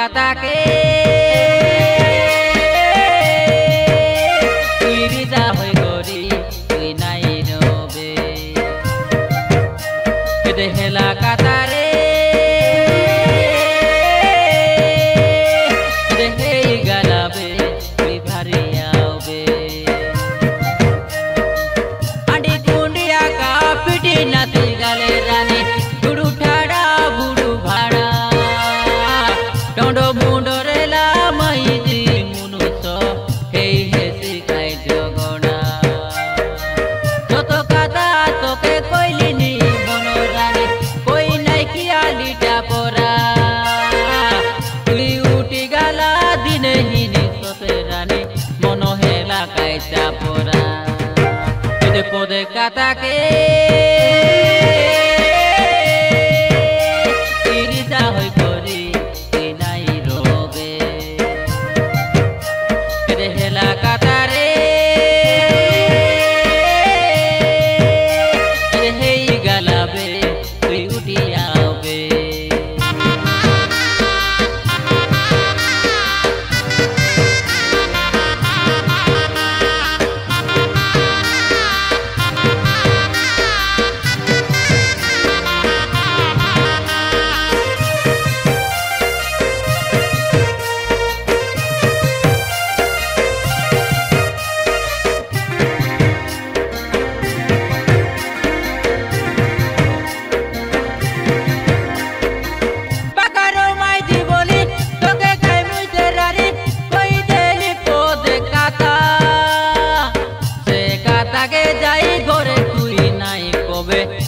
kata ke tui rita hoi gori tui nai nobe kede hela kata re kede hei galabe tui bhari aube andi kundiya ka piti nati gale rani guru thada buru bhada dondo mundore la mai di munuso hei hesi kai jogona joto kata toke koilini monorani koi nai kiali tapora tui uti gala dine hini soterani mono hela kai tapora pode pode kata ke irita hoi gori tui nai robe kede hela kata re kede hei galabe tui uti aube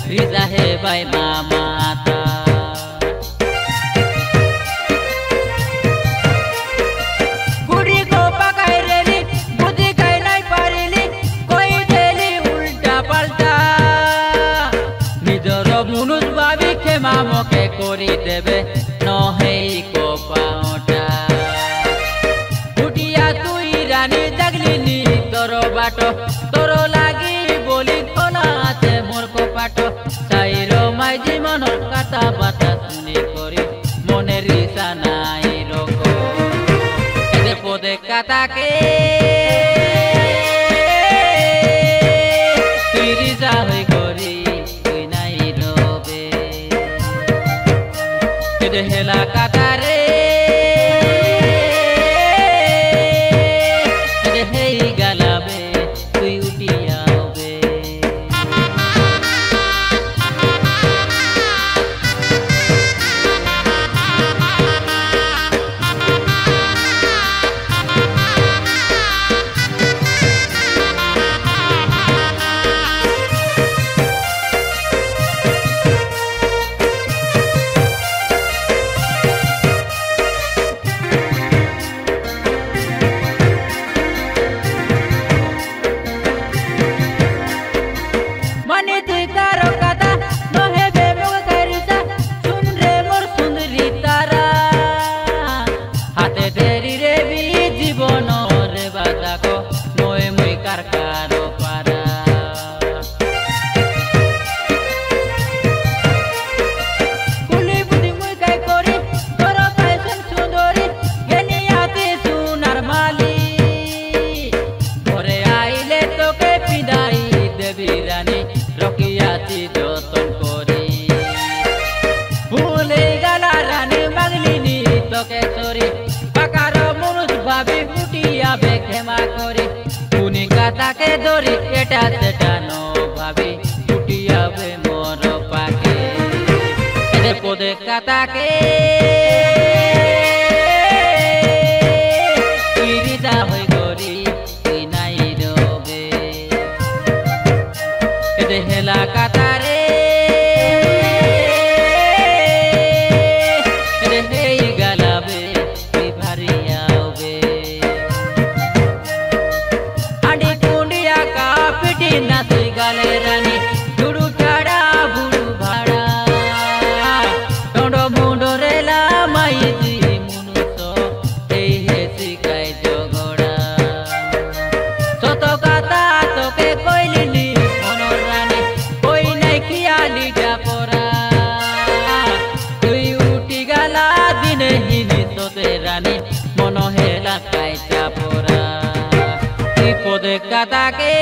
Riza he bai mamata Kuri ko pakai reli budi kai nai parili koi deli ulta palta nijoro munus babi khema moke kori debe no hei ko paota utia tui rani jaglini toro bato toro lagi boli kola ate mor ko pato sairo mai jimonor kata bata suni kori mone risa nai roko ede pode kata ke tui risa hoi gori tui nai robe ede hela kata re ede hei galabe tui uti aube ताके दोरी एटा सेटा no भाभी उटिया बे मोर पाके एदे पोदे काता के इरिता होई गोरी तui nai robe एदे हेला काता रे एदे हेई गलाबे तui भारी आube nasi gale rani duru thada buru bhada dondo mundore বিপদে কাতাকে